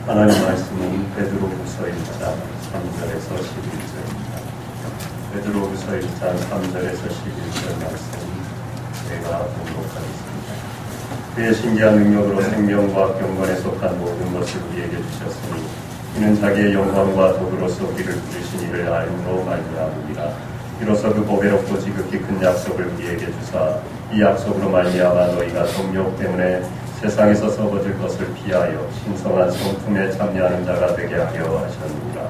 하나님 말씀은 베드로후서 1장 3절에서 11절입니다. 베드로후서 1장 3절에서 11절 말씀 제가 공독하겠습니다. 그의 신기한 능력으로 생명과 경건에 속한 모든 것을 우리에게 주셨으니 이는 자기의 영광과 덕으로서 우리를 부르신 이를 알므로 말미암으리라. 이로써 그 보배롭고 지극히 큰 약속을 우리에게 주사 이 약속으로 말미암아 너희가 정욕 때문에 세상에서 썩어질 것을 피하여 신성한 성품에 참여하는 자가 되게 하려 하셨느니라.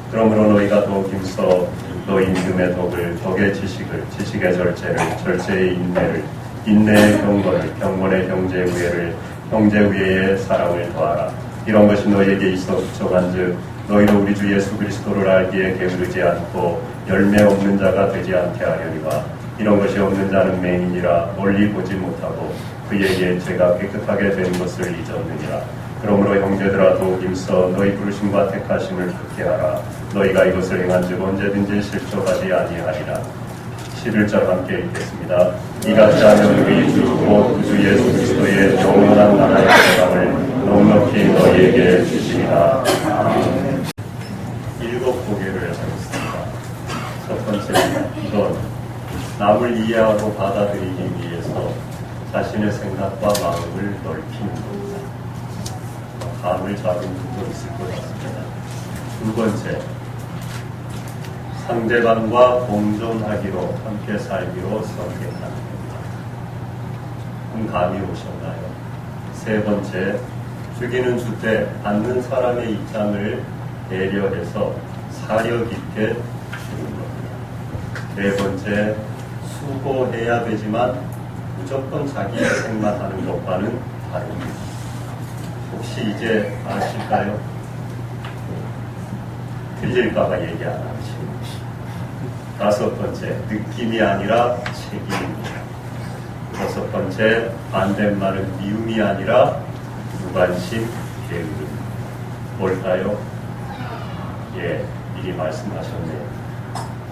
그러므로 너희가 더욱 힘써 너희 믿음의 덕을, 덕의 지식을, 지식의 절제를, 절제의 인내를, 인내의 경건을, 경건의 형제우애를, 형제우애의 사랑을 더하라. 이런 것이 너희에게 있어 부족한즉 너희도 우리 주 예수 그리스도를 알기에 게으르지 않고 열매 없는 자가 되지 않게 하려니와. 이런 것이 없는 자는 맹인이라 멀리 보지 못하고 그에게 죄가 깨끗하게 된 것을 잊었느니라. 그러므로 형제들아 더욱 힘써 너희 부르심과 택하심을 굳게 하라. 너희가 이것을 행한즉 언제든지 실족하지 아니하리라. 11절 함께 읽겠습니다. 이같이 하면 우리 주 곧 주 예수 그리스도의 영원한 나라의 영광을 넉넉히 너희에게 주시리라. 아멘. 7고개를 하겠습니다. 첫 번째는 이건 남을 이해하고 받아들이기 위해서 자신의 생각과 마음을 넓히는 겁니다. 감을 잡은 분도 있을 것 같습니다. 두 번째, 상대방과 공존하기로 함께 살기로 선택하는 겁니다. 감이 오셨나요? 세 번째, 죽이는 주 때 받는 사람의 입장을 배려해서 사려 깊게 주는 겁니다. 네 번째, 수고해야 되지만 무조건 자기 생각만 하는 것과는 다릅니다. 혹시 이제 아실까요? 틀릴까봐 얘기 안 하지. 다섯 번째, 느낌이 아니라 책임입니다. 여섯 번째, 반대말은 미움이 아니라 무관심, 게으름. 뭘까요? 예, 미리 말씀하셨네요.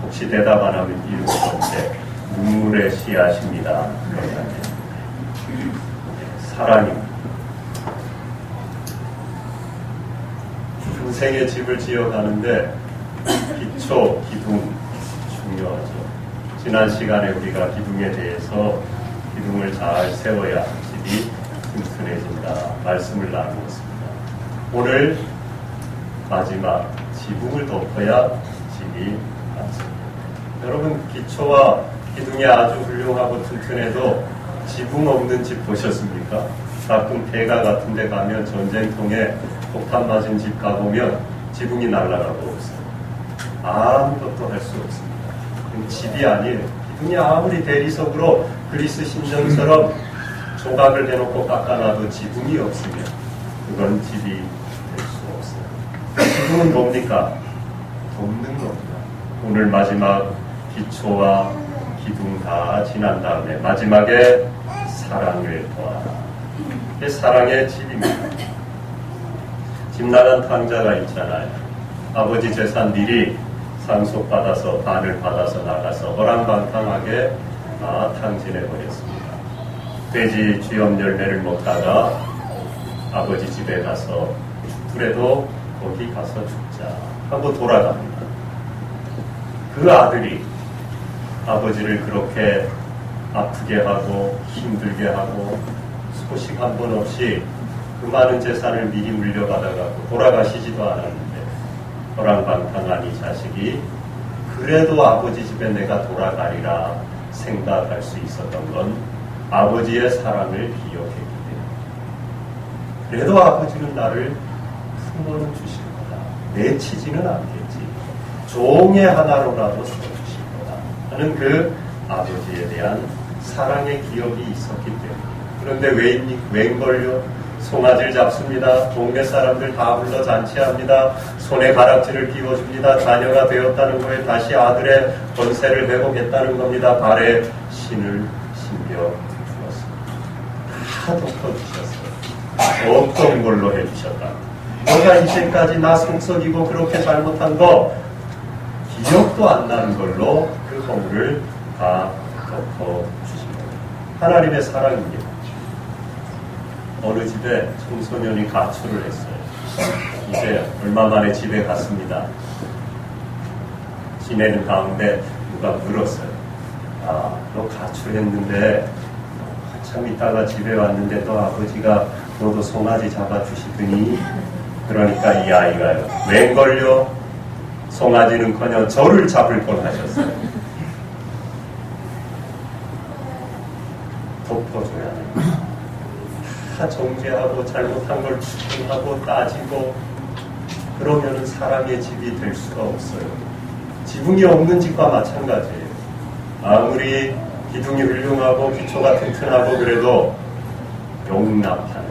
혹시 대답 안 하면 일곱 번째, 눈물의 씨앗입니다. 사랑입니다. 인생의 집을 지어가는데 기초, 기둥 중요하죠. 지난 시간에 우리가 기둥에 대해서 기둥을 잘 세워야 집이 튼튼해진다 말씀을 나누었습니다. 오늘 마지막 지붕을 덮어야 집이 완성됩니다. 여러분 기초와 기둥이 아주 훌륭하고 튼튼해도 지붕 없는 집 보셨습니까? 가끔 폐가 같은 데 가면 전쟁통에 폭탄 맞은 집 가보면 지붕이 날아가고 없어요. 아무것도 할 수 없습니다. 집이 아니에요. 기둥이 아무리 대리석으로 그리스 신전처럼 조각을 해놓고 깎아놔도 지붕이 없으면 그건 집이 될 수 없어요. 지붕은 뭡니까? 돕는 겁니다. 오늘 마지막 기초와 기둥 다 지난 다음에 마지막에 사랑을 더하라. 이게 사랑의 집입니다. 집 나간 탕자가 있잖아요. 아버지 재산 미리 상속받아서 반을 받아서 나가서 허랑방탕하게 다 탕진해버렸습니다. 돼지 쥐염 열매를 먹다가 아버지 집에 가서 그래도 거기 가서 죽자 하고 돌아갑니다. 그 아들이 아버지를 그렇게 아프게 하고 힘들게 하고 소식 한 번 없이 그 많은 재산을 미리 물려받아가고 돌아가시지도 않았는데 허랑방탕한 이 자식이 그래도 아버지 집에 내가 돌아가리라 생각할 수 있었던 건 아버지의 사랑을 기억했기 때문에. 그래도 아버지는 나를 품어는 주실 거다. 내치지는 않겠지. 종의 하나로라도 써주실 거다 하는 그 아버지에 대한 사랑의 기억이 있었기 때문에. 그런데 웬걸요? 송아지를 잡습니다. 동네 사람들 다 불러 잔치합니다. 손에 가락지를 끼워줍니다. 자녀가 되었다는 거에 다시 아들의 권세를 회복했다는 겁니다. 발에 신을 신겨 주었습니다. 다 덮어주셨어요. 어떤 걸로 해주셨다. 너가 이제까지 나 속썩이고 그렇게 잘못한 거 기억도 안 나는 걸로 그 허물을 다 덮어주십니다. 하나님의 사랑입니다. 어느 집에 청소년이 가출을 했어요. 이제 얼마 만에 집에 갔습니다. 지내는 가운데 누가 물었어요. 아, 너 가출했는데 한참 있다가 집에 왔는데 또 아버지가 너도 송아지 잡아주시더니, 그러니까 이 아이가요, 웬걸요? 송아지는커녕 저를 잡을 뻔하셨어요. 덮어줘야 돼요. 다 정죄하고 잘못한 걸 추궁하고 따지고 그러면은 사람의 집이 될 수가 없어요. 지붕이 없는 집과 마찬가지예요. 아무리 기둥이 훌륭하고 기초가 튼튼하고 그래도 용납하는,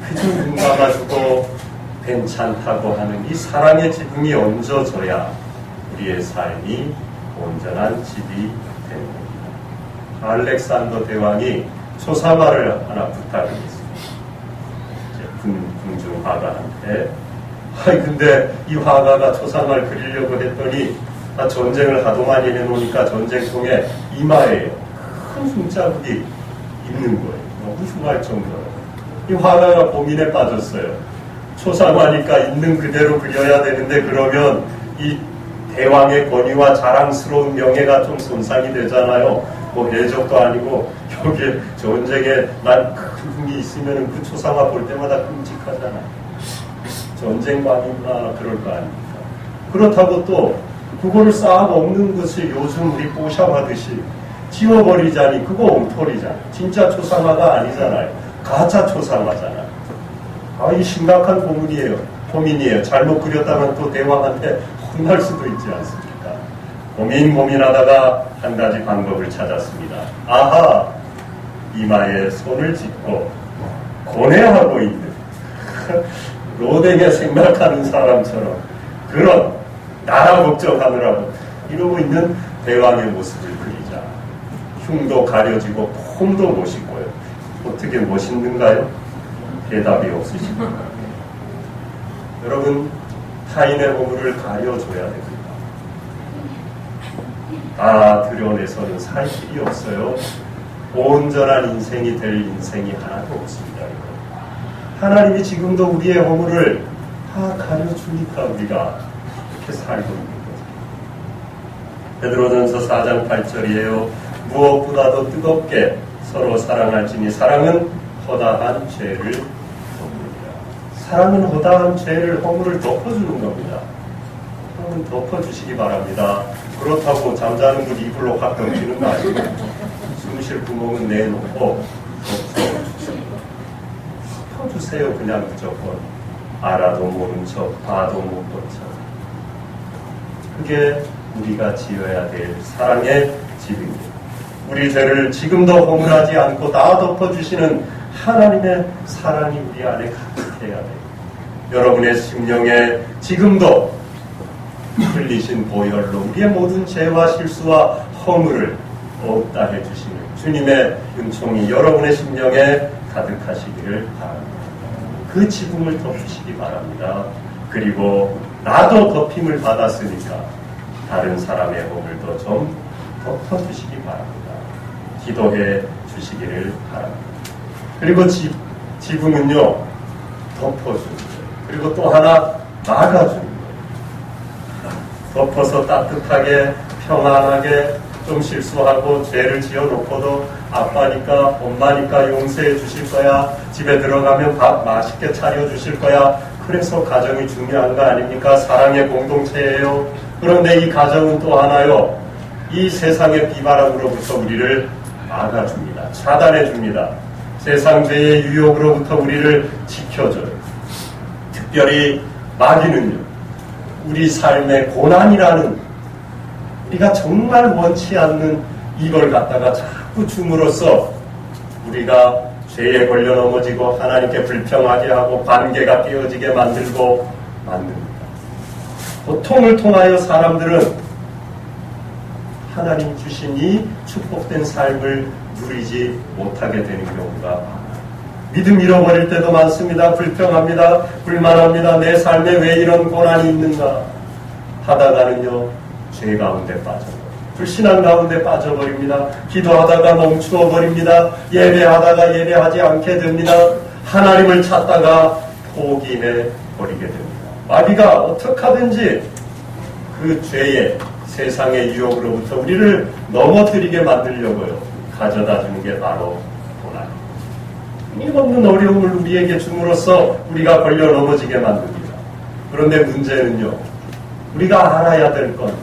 그저 눈 감아주고 괜찮다고 하는 이 사랑의 지붕이 얹어져야 우리의 삶이 온전한 집이 되는 겁니다. 알렉산더 대왕이 초상화를 하나 부탁을 했습니다. 궁중 화가한테. 근데 이 화가가 초상화를 그리려고 했더니 전쟁을 하도 많이 해놓으니까 전쟁통에 이마에 큰 흉자국이 있는 거예요. 너무 흉할 정도로. 이 화가가 고민에 빠졌어요. 초상화니까 있는 그대로 그려야 되는데 그러면 이 대왕의 권위와 자랑스러운 명예가 좀 손상이 되잖아요. 뭐 해적도 아니고 여기에 전쟁에 난 큰 흉이 있으면 그 초상화 볼 때마다 끔찍하잖아요. 전쟁관이나 그럴 거 아닙니까? 그렇다고 또 그거를 쌓아 먹는 것을 요즘 우리 뽀샵하듯이 지워버리자니 그거 엉터리잖아요. 진짜 초상화가 아니잖아요. 가짜 초상화잖아요. 이 심각한 고민이에요. 잘못 그렸다면 또 대왕한테 혼날 수도 있지 않습니까? 고민하다가 한 가지 방법을 찾았습니다. 아하! 이마에 손을 짚고 고뇌하고 있는 로댕에 생각하는 사람처럼 그런 나라 걱정하느라고 이러고 있는 대왕의 모습을 그리자. 흉도 가려지고 폼도 멋있고요. 어떻게 멋있는가요? 대답이 없으십니다. 여러분, 타인의 허물을 가려줘야 됩니다. 다 드러내서는 살 길이 없어요. 온전한 인생이 될 인생이 하나도 없습니다. 하나님이 지금도 우리의 허물을 다 가려주니까 우리가 이렇게 살고 있는 거죠. 베드로전서 4장 8절이에요. 무엇보다도 뜨겁게 서로 사랑할지니 사랑은 허다한 죄를 덮습니다. 사랑은 허다한 죄를, 허물을 덮어주는 겁니다. 여러분 덮어주시기 바랍니다. 그렇다고 잠자는 분 이불로 확 덮치는 거 아니에요. 숨쉴 구멍은 내놓고 덮어주세요. 그냥 무조건. 알아도 모른 척, 봐도 못 본 척. 그게 우리가 지어야 될 사랑의 집입니다. 우리 죄를 지금도 허물하지 않고 다 덮어주시는 하나님의 사랑이 우리 안에 가득해야 돼요. 여러분의 심령에 지금도 흘리신 보혈로 우리의 모든 죄와 실수와 허물을 없다 해주시는 주님의 은총이 여러분의 심령에 가득하시기를 바랍니다. 그 지붕을 덮으시기 바랍니다. 그리고 나도 덮임을 받았으니까 다른 사람의 허물도 좀 덮어주시기 바랍니다. 기도해 주시기를 바랍니다. 그리고 지붕은요, 덮어주는 거예요. 그리고 또 하나 막아주는 거예요. 덮어서 따뜻하게 평안하게 좀 실수하고 죄를 지어놓고도 아빠니까 엄마니까 용서해 주실 거야. 집에 들어가면 밥 맛있게 차려주실 거야. 그래서 가정이 중요한 거 아닙니까? 사랑의 공동체예요. 그런데 이 가정은 또 하나요. 이 세상의 비바람으로부터 우리를 막아줍니다. 차단해줍니다. 세상 죄의 유혹으로부터 우리를 지켜줘요. 특별히 마귀는요. 우리 삶의 고난이라는 우리가 정말 원치 않는 이걸 갖다가 자꾸 줌으로써 우리가 죄에 걸려 넘어지고 하나님께 불평하게 하고 관계가 깨어지게 만들고 만듭니다. 고통을 통하여 사람들은 하나님 주신 이 축복된 삶을 누리지 못하게 되는 경우가 많아요. 믿음 잃어버릴 때도 많습니다. 불평합니다. 불만합니다. 내 삶에 왜 이런 고난이 있는가 하다가는요. 죄 가운데 빠져버립니다. 불신앙 가운데 빠져버립니다. 기도하다가 멈추어버립니다. 예배하다가 예배하지 않게 됩니다. 하나님을 찾다가 포기해 버리게 됩니다. 마귀가 어떻게 하든지 그 죄의 세상의 유혹으로부터 우리를 넘어뜨리게 만들려고요. 가져다 주는 게 바로 고난. 끊임없는 어려움을 우리에게 줌으로써 우리가 걸려 넘어지게 만듭니다. 그런데 문제는요. 우리가 알아야 될 건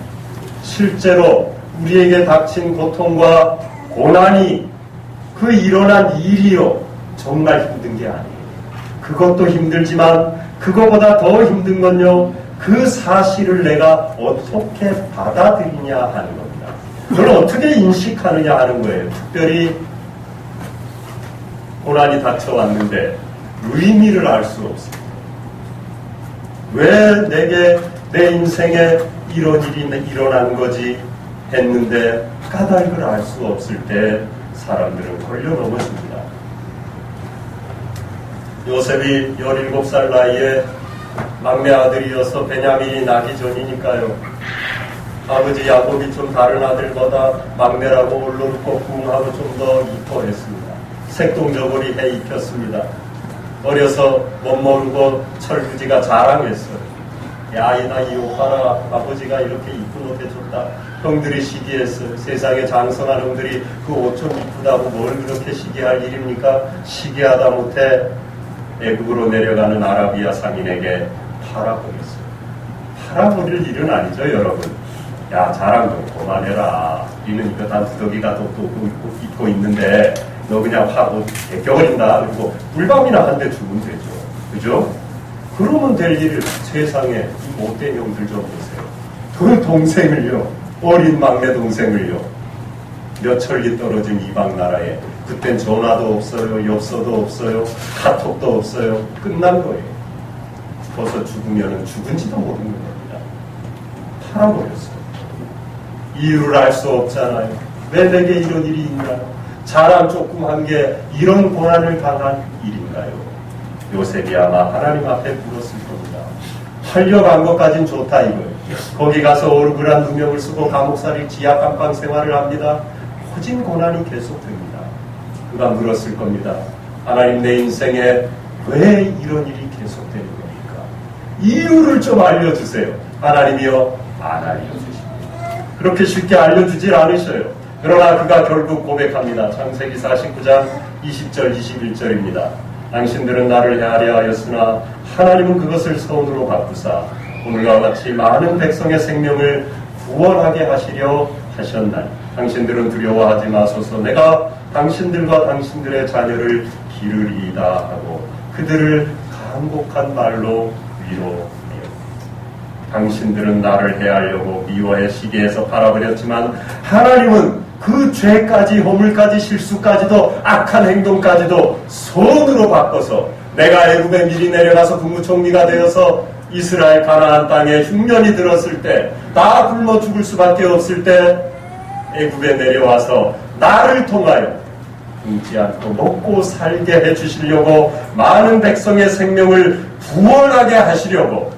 실제로 우리에게 닥친 고통과 고난이 그 일어난 일이요. 정말 힘든 게 아니에요. 그것도 힘들지만 그거보다 더 힘든 건요. 그 사실을 내가 어떻게 받아들이냐 하는 겁니다. 그걸 어떻게 인식하느냐 하는 거예요. 특별히 고난이 닥쳐왔는데 의미를 알 수 없습니다. 왜 내게 내 인생에 이런 일이 일어난 거지 했는데 까닭을 알 수 없을 때 사람들은 걸려 넘어집니다. 요셉이 17살 나이에 막내 아들이어서 베냐민이 나기 전이니까요. 아버지 야곱이 좀 다른 아들보다 막내라고 올라놓고 궁하고 좀 더 이뻐했습니다. 색동저고리 해 입혔습니다. 어려서 못 모르고 철부지가 자랑했어요. 야, 나 이 옷 봐라. 아버지가 이렇게 이쁜 옷 해줬다. 형들이 시기했어요. 세상에 장성한 형들이 그 옷 좀 이쁘다고 뭘 그렇게 시기할 일입니까? 시기하다 못해 애국으로 내려가는 아라비아 상인에게 팔아버렸어요. 팔아버릴 일은 아니죠, 여러분. 야, 자랑 좀 그만해라. 우리는 이거 다 두더기가 또 입고 있는데 너 그냥 하고 벗겨버린다. 그리고 물밤이나 한 대 주면 되죠. 그죠? 그러면 될 일을 세상에 이 못된 형들 좀 보세요. 그 동생을요, 어린 막내 동생을요, 몇 천리 떨어진 이방 나라에 그땐 전화도 없어요, 엽서도 없어요, 카톡도 없어요. 끝난 거예요. 벌써 죽으면 죽은지도 모르는 겁니다. 팔아버렸어요. 이유를 알 수 없잖아요. 왜 내게 이런 일이 있나요? 자랑 조금 한 게 이런 고난을 당한 일인가요? 요셉이 아마 하나님 앞에 물었을 겁니다. 팔려간 것까진 좋다 이거예요. 거기 가서 얼굴한 누명을 쓰고 감옥살이 지하 감방 생활을 합니다. 허진 고난이 계속됩니다. 그가 물었을 겁니다. 하나님, 내 인생에 왜 이런 일이 계속되는 겁니까? 이유를 좀 알려주세요. 하나님이요, 안 알려주십니다. 그렇게 쉽게 알려주질 않으셔요. 그러나 그가 결국 고백합니다. 창세기 49장 20절 21절입니다. 당신들은 나를 헤아려 하였으나 하나님은 그것을 선으로 바꾸사 오늘과 같이 많은 백성의 생명을 구원하게 하시려 하셨나니 당신들은 두려워하지 마소서. 내가 당신들과 당신들의 자녀를 기르리이다 하고 그들을 간곡한 말로 위로해요. 당신들은 나를 해하려고 미워해 시기에서 팔아버렸지만 하나님은 그 죄까지, 허물까지, 실수까지도, 악한 행동까지도 선으로 바꿔서 내가 애굽에 미리 내려가서 국무총리가 되어서 이스라엘 가나안 땅에 흉년이 들었을 때, 나 굶어 죽을 수밖에 없을 때 애굽에 내려와서 나를 통하여 굶지 않고 먹고 살게 해주시려고 많은 백성의 생명을 구원하게 하시려고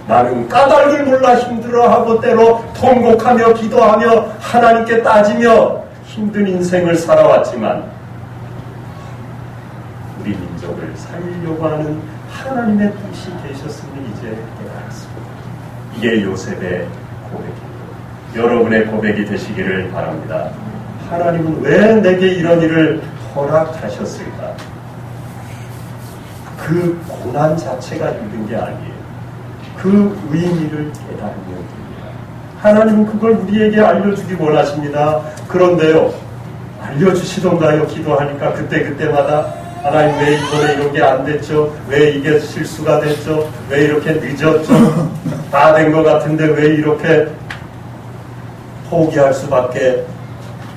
나는 까닭을 몰라 힘들어하고 때로 통곡하며 기도하며 하나님께 따지며 힘든 인생을 살아왔지만 우리 민족을 살리려고 하는 하나님의 뜻이 계셨음을 이제 깨달았습니다. 이게 요셉의 고백입니다. 여러분의 고백이 되시기를 바랍니다. 하나님은 왜 내게 이런 일을 허락하셨을까? 그 고난 자체가 힘든 게 아니에요. 그 의미를 깨달으면 됩니다. 하나님은 그걸 우리에게 알려주기 원하십니다. 그런데요, 알려주시던가요? 기도하니까 그때마다 하나님 왜 이번에 이런 게 안 됐죠? 왜 이게 실수가 됐죠? 왜 이렇게 늦었죠? 다 된 것 같은데 왜 이렇게 포기할 수밖에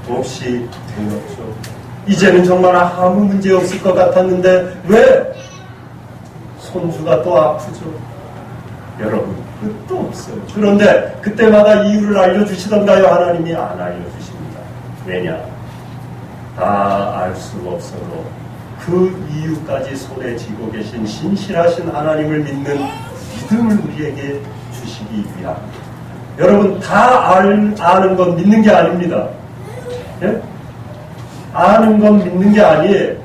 없이 되었죠? 이제는 정말 아무 문제 없을 것 같았는데 왜 손주가 또 아프죠? 여러분, 끝도 없어요. 그런데 그때마다 이유를 알려주시던가요? 하나님이 안 알려주십니다. 왜냐? 다 알 수 없어도 그 이유까지 손에 쥐고 계신 신실하신 하나님을 믿는 믿음을 우리에게 주시기 위함입니다. 여러분, 다 아는 건 믿는 게 아닙니다. 예? 아는 건 믿는 게 아니에요.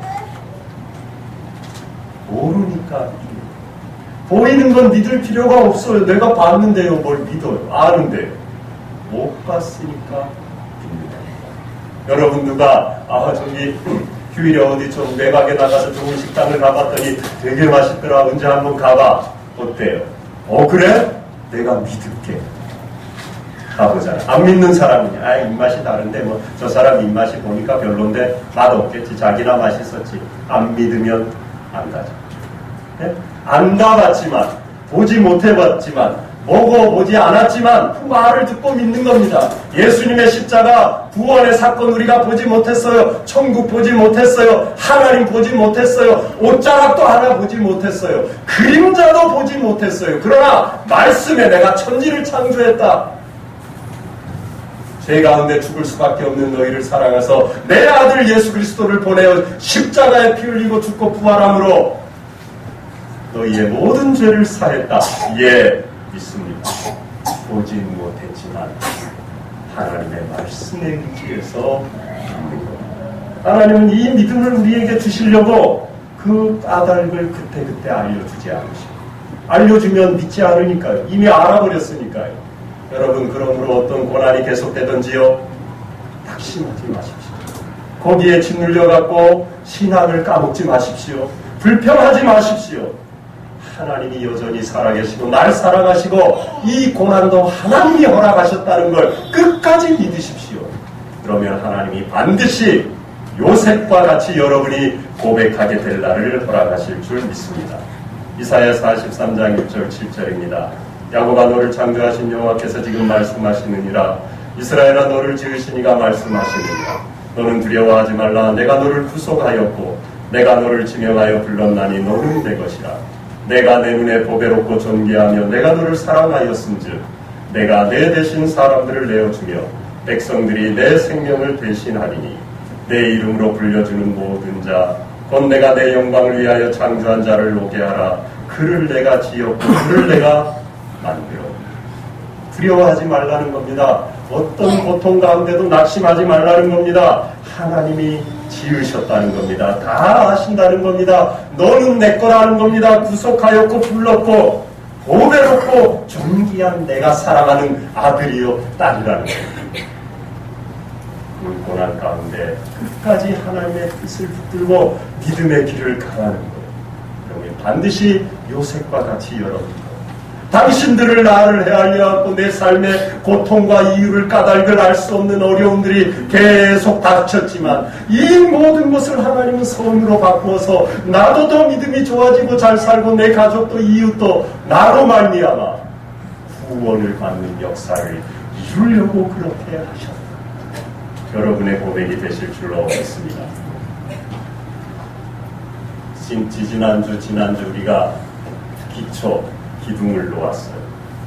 모르니까 보이는 건 믿을 필요가 없어요. 내가 봤는데요. 뭘 믿어요. 아는데요. 못 봤으니까 믿는다. 여러분 누가 저기 휴일에 어디 좀 외곽에 나가서 좋은 식당을 가봤더니 되게 맛있더라. 언제 한번 가봐. 어때요? 그래? 내가 믿을게. 가보잖아. 안 믿는 사람이냐. 입맛이 다른데 뭐 저 사람 입맛이 보니까 별론데 맛없겠지. 자기나 맛있었지. 안 믿으면 안 가죠. 네? 안 가봤지만 보지 못해봤지만 먹어보지 않았지만 그 말을 듣고 믿는 겁니다. 예수님의 십자가 구원의 사건 우리가 보지 못했어요. 천국 보지 못했어요. 하나님 보지 못했어요. 옷자락도 하나 보지 못했어요. 그림자도 보지 못했어요. 그러나 말씀에 내가 천지를 창조했다. 죄 가운데 죽을 수밖에 없는 너희를 사랑해서 내 아들 예수 그리스도를 보내어 십자가에 피 흘리고 죽고 부활함으로 너희의 모든 죄를 사했다. 예, 믿습니다. 보지 못했지만 하나님의 말씀에 의지해서 믿는 것. 하나님은 이 믿음을 우리에게 주시려고 그 까닭을 그때그때 알려주지 않으시고 알려주면 믿지 않으니까요. 이미 알아버렸으니까요. 여러분 그러므로 어떤 고난이 계속되든지요 낙심하지 마십시오. 거기에 짓눌려갖고 신앙을 까먹지 마십시오. 불평하지 마십시오. 하나님이 여전히 살아계시고 날 사랑하시고 이 고난도 하나님이 허락하셨다는 걸 끝까지 믿으십시오. 그러면 하나님이 반드시 요셉과 같이 여러분이 고백하게 될 날을 허락하실 줄 믿습니다. 이사야 43장 6절 7절입니다. 야곱아 너를 창조하신 여호와께서 지금 말씀하시느니라. 이스라엘아 너를 지으신 이가 말씀하시느니라. 너는 두려워하지 말라. 내가 너를 구속하였고 내가 너를 지명하여 불렀나니 너는 내 것이라. 내가 내 눈에 보배롭고 존귀하며 내가 너를 사랑하였은즉 내가 내 대신 사람들을 내어주며 백성들이 내 생명을 대신하리니 내 이름으로 불려주는 모든 자 곧 내가 내 영광을 위하여 창조한 자를 오게 하라. 그를 내가 지었고 그를 내가 만들어. 두려워하지 말라는 겁니다. 어떤 고통 가운데도 낙심하지 말라는 겁니다. 하나님이 지으셨다는 겁니다. 다 아신다는 겁니다. 너는 내 거라는 겁니다. 구속하였고 불렀고 보배롭고 존귀한 내가 사랑하는 아들이요 딸이라는 겁니다. 그 고난 가운데 끝까지 하나님의 뜻을 붙들고 믿음의 길을 가라는 거예요. 그러면 반드시 요셉과 같이 여러분 당신들을 나를 헤아려하고 내 삶의 고통과 이유를 까닭을 알 수 없는 어려움들이 계속 닥쳤지만 이 모든 것을 하나님은 선으로 바꾸어서 나도 더 믿음이 좋아지고 잘 살고 내 가족도 이웃도 나로 말미암아 구원을 받는 역사를 이루려고 그렇게 하셨다. 여러분의 고백이 되실 줄로 믿습니다. 지난주 우리가 기둥을 놓았어요.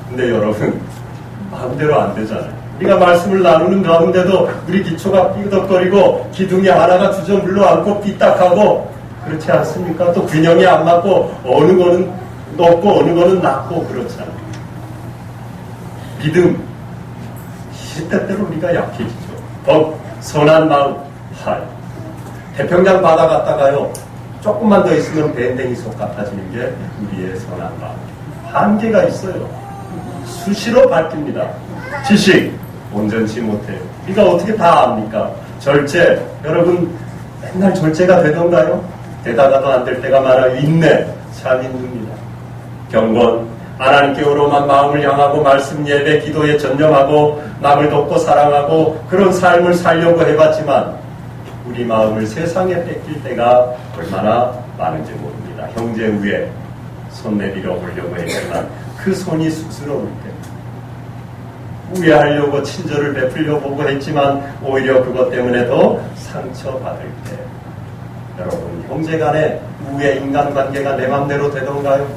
근데 여러분 마음대로 안 되잖아요. 우리가 말씀을 나누는 가운데도 우리 기초가 삐그덕거리고 기둥이 하나가 주저물러 앉고 삐딱하고 그렇지 않습니까? 또 균형이 안 맞고 어느 거는 높고 어느 거는 낮고 그렇잖아요. 믿음 시때때로 우리가 약해지죠. 더 선한 마음 태평양 바다 갔다가요 조금만 더 있으면 밴댕이 속 같아지는 게 우리의 선한 마음. 한계가 있어요. 수시로 바뀝니다. 지식 온전치 못해요. 우리가 어떻게 다 압니까? 절제 여러분 맨날 절제가 되던가요? 되다가도 안 될 때가 많아요. 인내 참 힘듭니다. 경건 하나님께 오로만 마음을 향하고 말씀 예배 기도에 전념하고 남을 돕고 사랑하고 그런 삶을 살려고 해봤지만 우리 마음을 세상에 뺏길 때가 얼마나 많은지 모릅니다. 형제 위에 손 내밀어 보려고 했지만 그 손이 쑥스러울 때 우애하려고 친절을 베풀려 보고 했지만 오히려 그것 때문에 더 상처받을 때 여러분 형제간의 우애 인간관계가 내 맘대로 되던가요?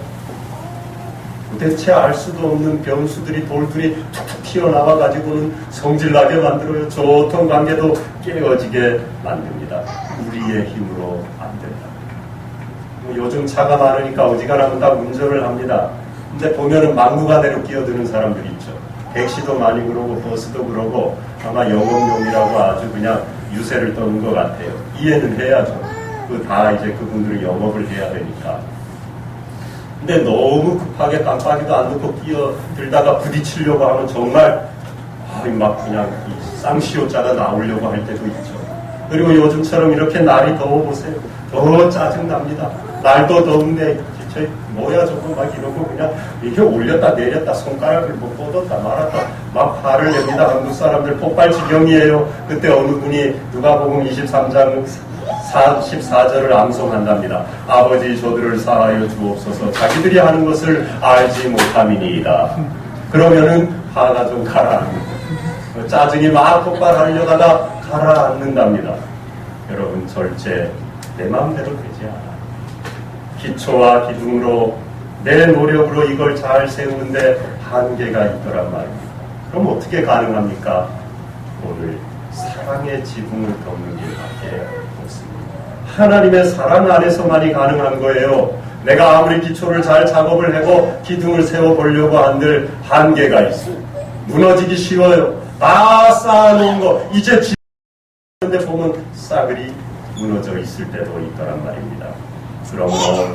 도대체 알 수도 없는 변수들이 돌들이 툭툭 튀어나와가지고는 성질나게 만들어요. 좋던 관계도 깨어지게 만듭니다. 우리의 힘으로 안 된다. 요즘 차가 많으니까 어지간하면 다 운전을 합니다. 근데 보면은 막무가내로 끼어드는 사람들이 있죠. 택시도 많이 그러고 버스도 그러고 아마 영업용이라고 아주 그냥 유세를 떠는 것 같아요. 이해는 해야죠. 다 이제 그분들은 영업을 해야 되니까. 근데 너무 급하게 깜빡이도 안 넣고 뛰어들다가 부딪히려고 하면 정말 막 그냥 쌍시옷자가 나오려고 할 때도 있죠. 그리고 요즘처럼 이렇게 날이 더워보세요. 더 짜증납니다. 날도 더운데 뭐야 저거 막 이러고 그냥 이게 올렸다 내렸다 손가락을 뭐 뻗었다 말았다 막 화를 냅니다. 한국 사람들 폭발 지경이에요. 그때 어느 분이 누가복음 23장 14절을 암송한답니다. 아버지 저들을 사하여 주옵소서 자기들이 하는 것을 알지 못함이니이다. 그러면은 화가 좀 가라앉는 짜증이 막 폭발하려다가 가라앉는답니다. 여러분 절제 내 마음대로 되지 않아. 기초와 기둥으로 내 노력으로 이걸 잘 세우는데 한계가 있더란 말입니다. 그럼 어떻게 가능합니까? 오늘 사랑의 지붕을 덮는 길밖에 없습니다. 하나님의 사랑 안에서만이 가능한 거예요. 내가 아무리 기초를 잘 작업을 하고 기둥을 세워보려고 한들 한계가 있어요. 무너지기 쉬워요. 다 쌓아놓은 거 이제 지는데 보면 싸그리 무너져 있을 때도 있더란 말입니다. 그러므로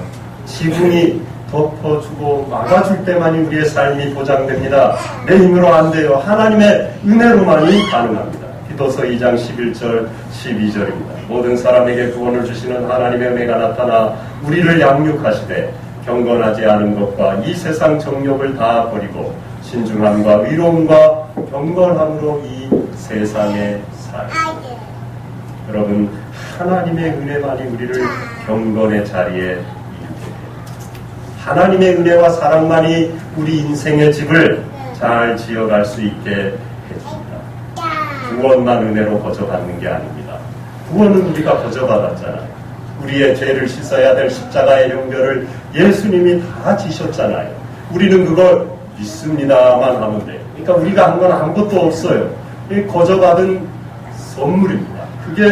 지붕이 덮어주고 막아줄 때만이 우리의 삶이 보장됩니다. 내 힘으로 안 돼요. 하나님의 은혜로만이 가능합니다. 기도서 2장 11절 12절입니다. 모든 사람에게 구원을 주시는 하나님의 은혜가 나타나 우리를 양육하시되 경건하지 않은 것과 이 세상 정욕을 다 버리고 신중함과 의로움과 경건함으로 이 세상에 살고 여러분 하나님의 은혜만이 우리를 경건의 자리에 이르게 해요. 하나님의 은혜와 사랑만이 우리 인생의 집을 잘 지어갈 수 있게 해줍니다. 구원만 은혜로 거저받는 게 아닙니다. 구원은 우리가 거저받았잖아요. 우리의 죄를 씻어야 될 십자가의 형벌을 예수님이 다 지셨잖아요. 우리는 그걸 믿습니다만 하면 돼요. 그러니까 우리가 한 건 아무것도 없어요. 거저받은 선물입니다. 그게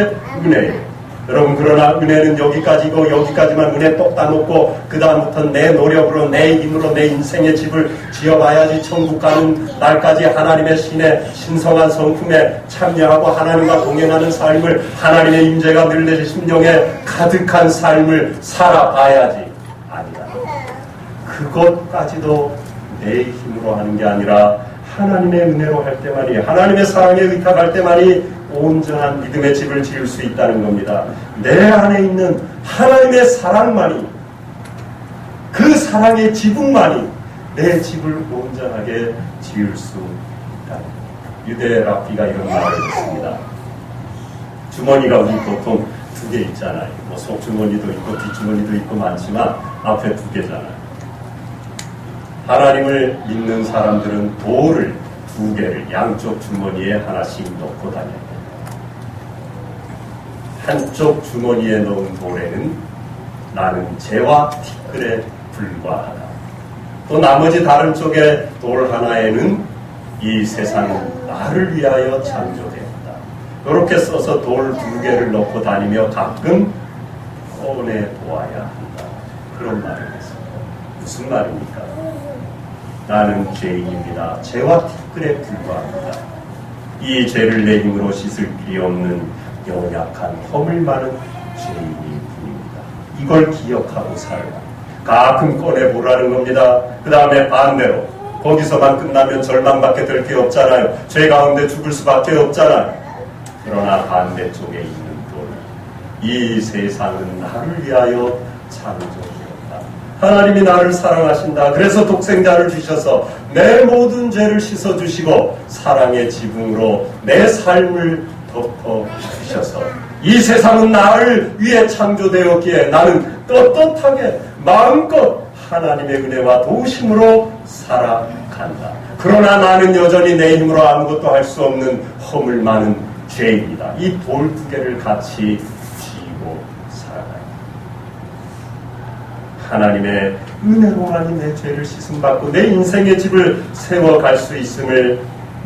은혜예요. 여러분 그러나 은혜는 여기까지고 여기까지만 은혜 똑 따놓고 그 다음부터는 내 노력으로 내 힘으로 내 인생의 집을 지어봐야지 천국 가는 날까지 하나님의 신의 신성한 성품에 참여하고 하나님과 동행하는 삶을 하나님의 임재가 늘 내 심령에 가득한 삶을 살아봐야지 아니다. 그것까지도 내 힘으로 하는 게 아니라 하나님의 은혜로 할 때만이 하나님의 사랑에 의탁할 때만이 온전한 믿음의 집을 지을 수 있다는 겁니다. 내 안에 있는 하나님의 사랑만이 그 사랑의 지붕만이 내 집을 온전하게 지을 수 있다. 유대 랍비가 이런 말을 했습니다. 주머니가 우리 보통 두 개 있잖아요. 뭐 속주머니도 있고 뒷주머니도 있고 많지만 앞에 두 개잖아요. 하나님을 믿는 사람들은 돌을 두 개를 양쪽 주머니에 하나씩 넣고 다녀요. 한쪽 주머니에 넣은 돌에는 나는 재와 티끌에 불과하다. 또 나머지 다른 쪽에 돌 하나에는 이 세상은 나를 위하여 창조되었다. 이렇게 써서 돌 두 개를 넣고 다니며 가끔 꺼내 보아야 한다. 그런 말을 했습니다. 무슨 말입니까? 나는 죄인입니다. 죄와 티끌에 불과합니다. 이 죄를 내 힘으로 씻을 길이 없는 연약한 허물 많은 죄인이 뿐입니다. 이걸 기억하고 살아라. 가끔 꺼내보라는 겁니다. 그 다음에 반대로 거기서만 끝나면 절망밖에 될 게 없잖아요. 죄 가운데 죽을 수밖에 없잖아요. 그러나 반대쪽에 있는 돌, 이 세상은 나를 위하여 창조되었다. 하나님이 나를 사랑하신다. 그래서 독생자를 주셔서 내 모든 죄를 씻어주시고 사랑의 지붕으로 내 삶을 덮어주셔서 이 세상은 나를 위해 창조되었기에 나는 떳떳하게 마음껏 하나님의 은혜와 도우심으로 살아간다. 그러나 나는 여전히 내 힘으로 아무것도 할 수 없는 허물 많은 죄입니다. 이 돌 두 개를 같이 쥐고 살아가요. 하나님의 은혜로만이 내 죄를 씻음받고 내 인생의 집을 세워갈 수 있음을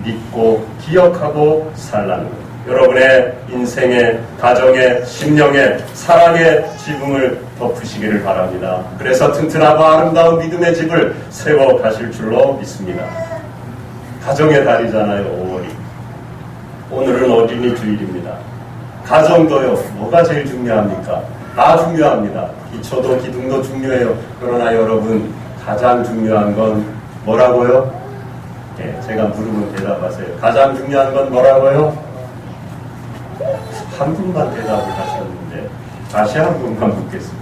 믿고 기억하고 살라는 것. 여러분의 인생의, 가정의, 심령의, 사랑의 지붕을 덮으시기를 바랍니다. 그래서 튼튼하고 아름다운 믿음의 집을 세워가실 줄로 믿습니다. 가정의 달이잖아요, 5월이. 오늘은 어린이 주일입니다. 가정도요, 뭐가 제일 중요합니까? 다 중요합니다. 기초도 기둥도 중요해요. 그러나 여러분, 가장 중요한 건 뭐라고요? 예, 제가 물으면 대답하세요. 가장 중요한 건 뭐라고요? 한 분만 대답을 하셨는데 다시 한 분만 묻겠습니다.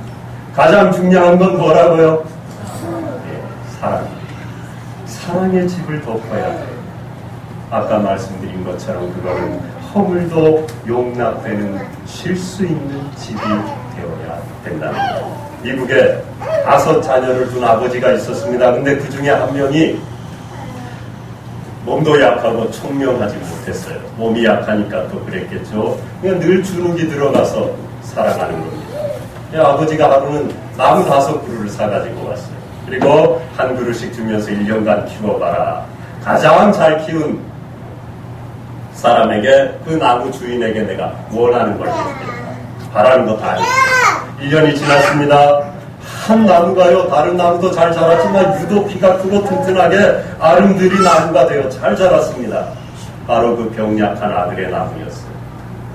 가장 중요한 건 뭐라고요? 예, 사랑. 사랑의 집을 덮어야 돼요. 아까 말씀드린 것처럼 그거는 허물도 용납되는 쉴 수 있는 집이 되어야 된다는 거예요. 미국에 5 자녀를 둔 아버지가 있었습니다. 근데 그 중에 한 명이 몸도 약하고 총명하지 못했어요. 몸이 약하니까 또 그랬겠죠. 그냥 늘 주눅이 들어가서 살아가는 겁니다. 아버지가 하루는 나무 5그루를 사가지고 왔어요. 그리고 한 그루씩 주면서 1년간 키워봐라. 가장 잘 키운 사람에게, 그 나무 주인에게 내가 원하는 걸 해주겠다. 바라는 거 다 했어요. 1년이 지났습니다. 한 나무가요, 다른 나무도 잘 자랐지만 유독 키가 크고 튼튼하게 아름드리 나무가 되어 잘 자랐습니다. 바로 그 병약한 아들의 나무였어요.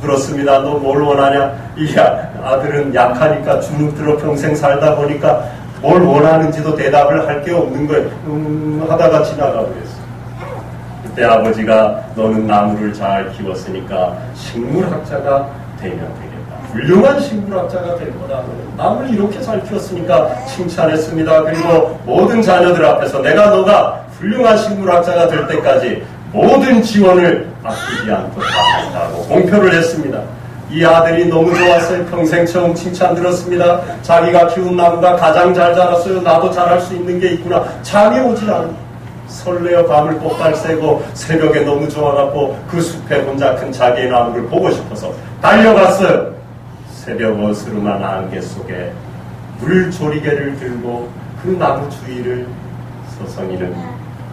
그렇습니다. 너 뭘 원하냐? 이 아들은 약하니까 주눅 들어 평생 살다 보니까 뭘 원하는지도 대답을 할 게 없는 거예요. 하다가 지나가고 그랬어요. 그때 아버지가 너는 나무를 잘 키웠으니까 식물학자가 되면 되겠다. 훌륭한 식물학자가 될 거다. 나무를 이렇게 잘 키웠으니까 칭찬했습니다. 그리고 모든 자녀들 앞에서 너가 훌륭한 식물학자가 될 때까지 모든 지원을 아끼지 않도록 하겠다고 공표를 했습니다. 이 아들이 너무 좋았어요. 평생 처음 칭찬 들었습니다. 자기가 키운 나무가 가장 잘 자랐어요. 나도 잘할 수 있는 게 있구나. 잠이 오질 않아요. 설레어 밤을 꼭달 새고 새벽에 너무 좋아갖고 그 숲에 혼자 큰 자기의 나무를 보고 싶어서 달려갔어요. 새벽 어스름한 안개 속에 물조리개를 들고 그 나무 주위를 서성이는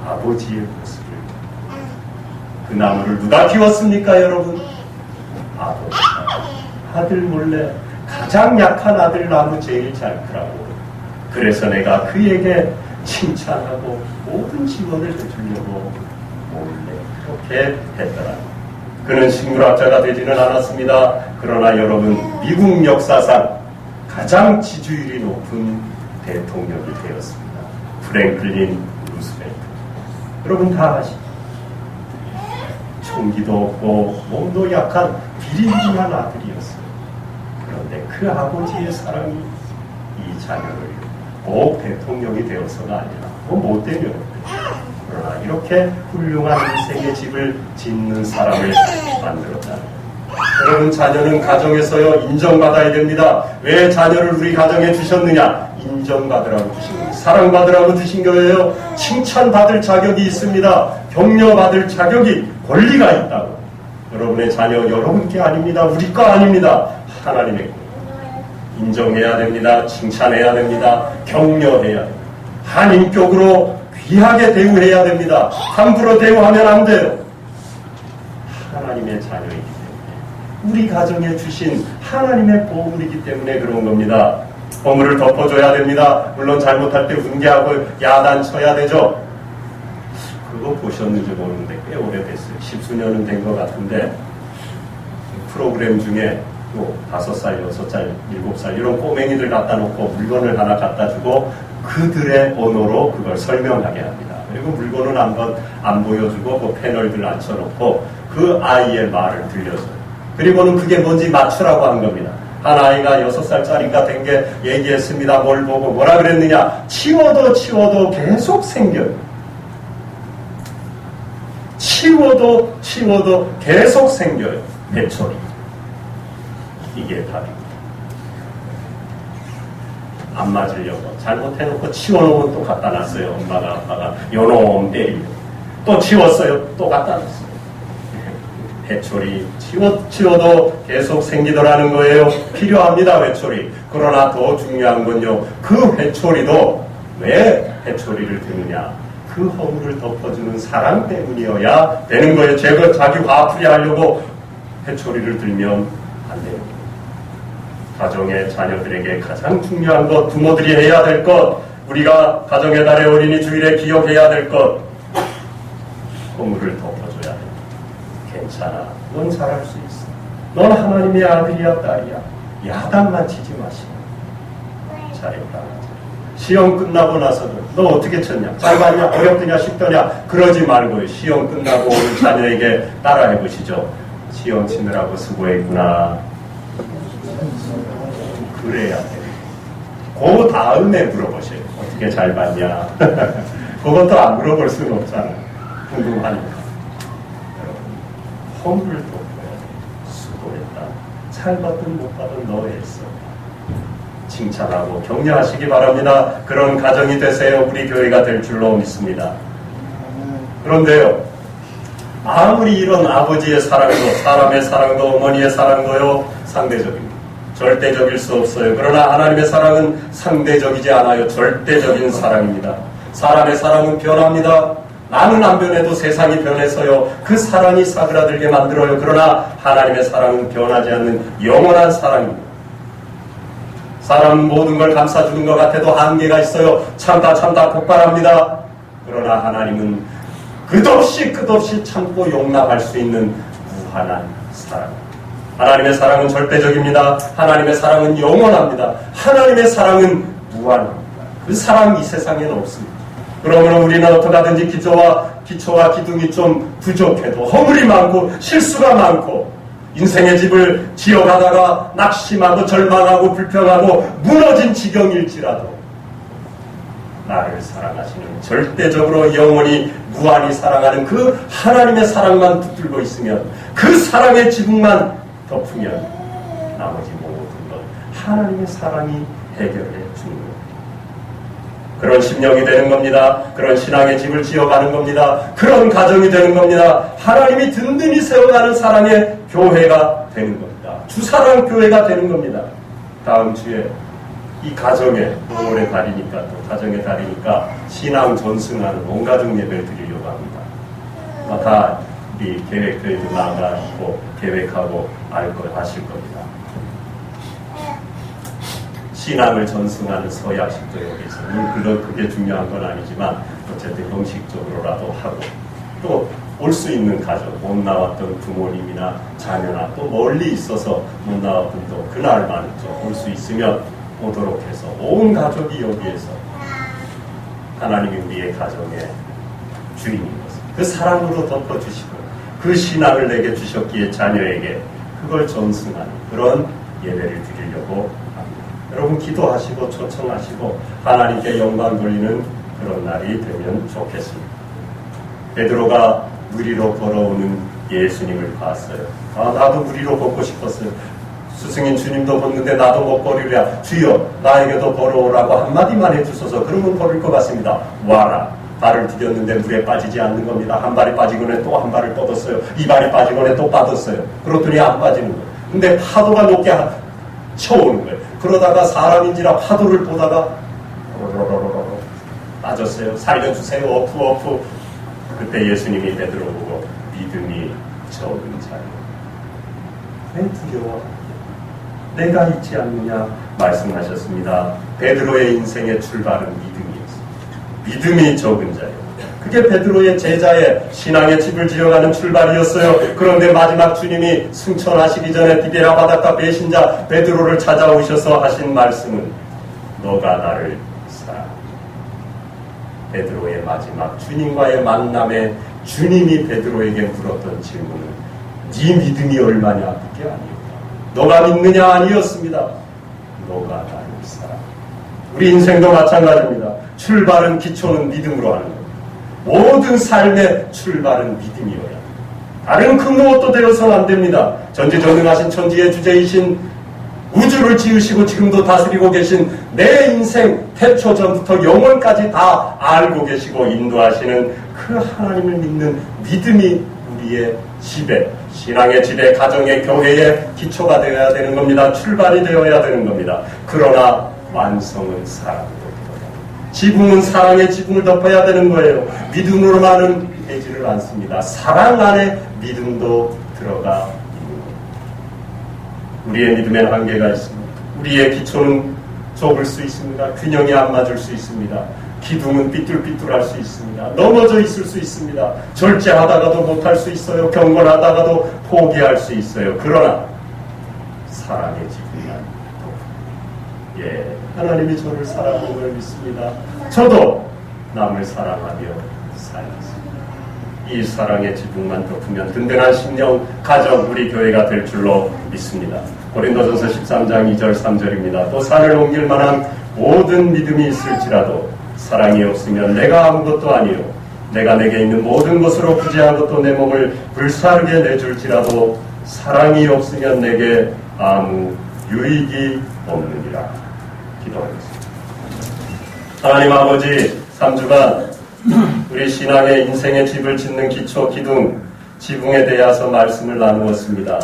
아버지의 모습을, 그 나무를 누가 키웠습니까 여러분? 아버지가 아들 몰래 가장 약한 아들 나무 제일 잘 크라고. 그래서 내가 그에게 칭찬하고 모든 지원을 해주려고 몰래 그렇게 했더라. 그는 식물학자가 되지는 않았습니다. 그러나 여러분, 미국 역사상 가장 지지율이 높은 대통령이 되었습니다. 프랭클린 루스벨트. 여러분 다 아시죠? 총기도 없고 몸도 약한 비리비리한 아들이었어요. 그런데 그 아버지의 사랑이 이 자녀를 꼭 대통령이 되어서가 아니라 못 되면 그러나 이렇게 훌륭한 인생의 집을 짓는 사람을 만들었다. 여러분, 자녀는 가정에서요 인정받아야 됩니다. 왜 자녀를 우리 가정에 주셨느냐? 인정받으라고 주신 거예요. 사랑받으라고 주신 거예요. 칭찬받을 자격이 있습니다. 격려받을 자격이, 권리가 있다고. 여러분의 자녀 여러분 게 아닙니다. 우리 거 아닙니다. 하나님의 거. 인정해야 됩니다. 칭찬해야 됩니다. 격려해야 됩니다. 한인격으로 귀하게 대우해야 됩니다. 함부로 대우하면 안 돼요. 하나님의 자녀이기 때문에, 우리 가정에 주신 하나님의 보물이기 때문에 그런 겁니다. 보물을 덮어줘야 됩니다. 물론 잘못할 때 훈계하고 야단쳐야 되죠. 그거 보셨는지 모르는데 꽤 오래됐어요. 10수년은 된 것 같은데, 프로그램 중에 또 5살, 6살, 7살 이런 꼬맹이들 갖다 놓고 물건을 하나 갖다 주고 그들의 언어로 그걸 설명하게 합니다. 그리고 물건은 안 보여주고 그 패널들 앉혀놓고 그 아이의 말을 들려줘요. 그리고는 그게 뭔지 맞추라고 한 겁니다. 한 아이가 6살짜리가 된 게 얘기했습니다. 뭘 보고 뭐라 그랬느냐? 치워도 계속 생겨요. 치워도 계속 생겨요. 배철이. 이게 답입니다. 안 맞으려고 잘못해놓고 치워놓으면 또 갖다 놨어요. 엄마가 아빠가 요놈 때리고 또 치웠어요. 또 갖다 놨어요. 회초리 치워도 계속 생기더라는 거예요. 필요합니다. 회초리. 그러나 더 중요한 건요, 그 회초리도 왜 회초리를 드느냐? 그 허물을 덮어주는 사랑 때문이어야 되는 거예요. 제가 자기 화풀이 하려고 회초리를 들면 안 돼요. 가정의 자녀들에게 가장 중요한 것, 부모들이 해야 될 것, 우리가 가정의 달의 어린이 주일에 기억해야 될 것, 허물을 덮어줘야 돼. 괜찮아. 넌 잘할 수 있어. 넌 하나님의 아들이야, 딸이야. 야단만 치지 마시고 잘했다. 시험 끝나고 나서도 너 어떻게 쳤냐? 잘 봤냐? 어렵더냐? 쉽더냐? 그러지 말고 시험 끝나고 오늘 자녀에게 따라해 보시죠. 시험 치느라고 수고했구나. 그래야 돼. 그 다음에 물어보세요. 어떻게 잘 봤냐? 그것도 안 물어볼 수는 없잖아. 궁금하니까. 여러분, 허물을 돋고요. 수고했다. 잘 받든 못 받든 너 했어. 칭찬하고 격려하시기 바랍니다. 그런 가정이 되세요. 우리 교회가 될 줄로 믿습니다. 그런데요, 아무리 이런 아버지의 사랑도, 사람의 사랑도, 어머니의 사랑도요, 상대적입니다. 절대적일 수 없어요. 그러나 하나님의 사랑은 상대적이지 않아요. 절대적인 사랑입니다. 사람의 사랑은 변합니다. 나는 안 변해도 세상이 변해서요, 그 사랑이 사그라들게 만들어요. 그러나 하나님의 사랑은 변하지 않는 영원한 사랑입니다. 사람은 모든 걸 감싸주는 것 같아도 한계가 있어요. 참다 폭발합니다. 그러나 하나님은 끝없이 참고 용납할 수 있는 무한한 사랑. 하나님의 사랑은 절대적입니다. 하나님의 사랑은 영원합니다. 하나님의 사랑은 무한합니다. 그 사랑이 이 세상에는 없습니다. 그러므로 우리는 어떻게 하든지 기초와 기둥이 좀 부족해도, 허물이 많고 실수가 많고, 인생의 집을 지어가다가 낙심하고 절망하고 불평하고 무너진 지경일지라도 나를 사랑하시는, 절대적으로 영원히 무한히 사랑하는 그 하나님의 사랑만 붙들고 있으면, 그 사랑의 지붕만 덮으면 나머지 모든 것 하나님의 사랑이 해결해 주는 겁니다. 그런 심령이 되는 겁니다. 그런 신앙의 집을 지어가는 겁니다. 그런 가정이 되는 겁니다. 하나님이 든든히 세워가는 사랑의 교회가 되는 겁니다. 주사랑 교회가 되는 겁니다. 다음 주에 이 가정의, 5월의 달이니까, 또 가정의 달이니까 신앙 전승하는 온 가족 예배를 드리려고 합니다. 다 우리 계획표에도 나가 있고 계획하고 하실 겁니다. 신앙을 전승하는 서약식도 여기 있어요. 물론 그게 중요한 건 아니지만 어쨌든 형식적으로라도 하고, 또 올 수 있는 가족, 못 나왔던 부모님이나 자녀나 또 멀리 있어서 못 나왔던 또 그날만 올 수 있으면 오도록 해서 온 가족이 여기에서 하나님이 우리의 가정의 주인인 것을 그 사랑으로 덮어주시고 그 신앙을 내게 주셨기에 자녀에게 그걸 전승하는 그런 예배를 드리려고 합니다. 여러분 기도하시고 초청하시고 하나님께 영광 돌리는 그런 날이 되면 좋겠습니다. 베드로가 무리로 걸어오는 예수님을 봤어요. 나도 무리로 걷고 싶었어요. 스승인 주님도 걷는데 나도 못 걸으랴. 주여 나에게도 걸어오라고 한마디만 해주소서. 그러면 걸을 것 같습니다. 와라. 발을 디뎠는데 물에 빠지지 않는 겁니다. 한 발이 빠지고는 또 한 발을 뻗었어요. 이 발이 빠지고는 또 빠졌어요. 그렇더니 안 빠지는 거예요. 근데 파도가 높게 쳐오는 거예요. 그러다가 사람인지라 파도를 보다가 빠졌어요. 살려주세요. 어프. 그때 예수님이 베드로 보고 믿음이 적은 자요. 왜 두려워? 내가 있지 않느냐 말씀하셨습니다. 베드로의 인생의 출발은 믿음이었어요. 믿음이 적은 자요. 그게 베드로의 제자의 신앙의 집을 지어가는 출발이었어요. 그런데 마지막 주님이 승천하시기 전에 디베라 바닷가 배신자 베드로를 찾아오셔서 하신 말씀은 너가 나를 사랑하라. 베드로의 마지막 주님과의 만남에 주님이 베드로에게 물었던 질문은 네 믿음이 얼마냐? 그게 아니었다. 너가 믿느냐? 아니었습니다. 너가 나를 사랑하라. 우리 인생도 마찬가지입니다. 출발은 기초는 믿음으로 하는 겁니다. 모든 삶의 출발은 믿음이어야 합니다. 다른 그 무엇도 되어서는 안 됩니다. 전지전능하신 천지의 주제이신 우주를 지으시고 지금도 다스리고 계신 내 인생 태초 전부터 영원까지 다 알고 계시고 인도하시는 그 하나님을 믿는 믿음이 우리의 집에, 신앙의 집에, 가정의 교회의 기초가 되어야 되는 겁니다. 출발이 되어야 되는 겁니다. 그러나 완성은 사랑으로 되어야, 지붕은 사랑의 지붕을 덮어야 되는 거예요. 믿음으로만은 되지를 않습니다. 사랑 안에 믿음도 들어가 우리의 믿음에는 한계가 있습니다. 우리의 기초는 좁을 수 있습니다. 균형이 안 맞을 수 있습니다. 기둥은 삐뚤삐뚤할 수 있습니다. 넘어져 있을 수 있습니다. 절제하다가도 못할 수 있어요. 경건하다가도 포기할 수 있어요. 그러나 사랑의 지붕만 예, 하나님이 저를 사랑하는 걸 믿습니다. 저도 남을 사랑하며 살겠습니다. 이 사랑의 지붕만 덮으면 든든한 신령 가정 우리 교회가 될 줄로 믿습니다. 고린도전서 13장 2절 3절입니다. 또 산을 옮길 만한 모든 믿음이 있을지라도 사랑이 없으면 내가 아무것도 아니요 내가 내게 있는 모든 것으로 부재한 것도 내 몸을 불사르게 내줄지라도 사랑이 없으면 내게 아무 유익이 없느니라. 기도하겠습니다. 하나님 아버지, 3주간 우리 신앙의 인생의 집을 짓는 기초, 기둥, 지붕에 대해서 말씀을 나누었습니다.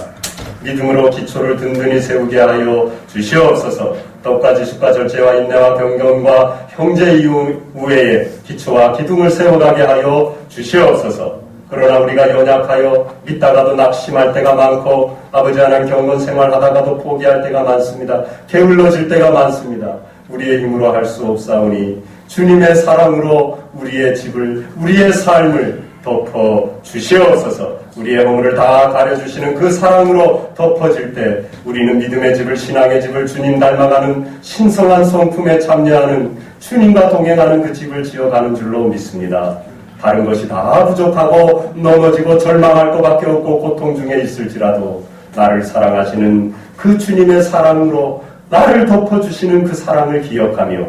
믿음으로 기초를 든든히 세우게 하여 주시옵소서. 떡과 지식과 절제와 인내와 경건과 형제 이후 외에 기초와 기둥을 세워가게 하여 주시옵소서. 그러나 우리가 연약하여 믿다가도 낙심할 때가 많고 아버지 하나님 경건 생활하다가도 포기할 때가 많습니다. 게을러질 때가 많습니다. 우리의 힘으로 할 수 없사오니 주님의 사랑으로 우리의 집을, 우리의 삶을 덮어 주시옵소서. 우리의 허물을 다 가려주시는 그 사랑으로 덮어질 때 우리는 믿음의 집을, 신앙의 집을 주님 닮아가는 신성한 성품에 참여하는 주님과 동행하는 그 집을 지어가는 줄로 믿습니다. 다른 것이 다 부족하고 넘어지고 절망할 것밖에 없고 고통 중에 있을지라도 나를 사랑하시는 그 주님의 사랑으로 나를 덮어주시는 그 사랑을 기억하며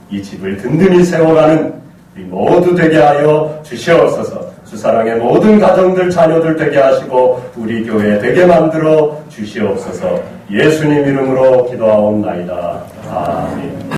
이 집을 든든히 세워가는 우리 모두 되게 하여 주시옵소서. 주사랑의 모든 가정들, 자녀들 되게 하시고 우리 교회 되게 만들어 주시옵소서. 예수님 이름으로 기도하옵나이다. 아멘.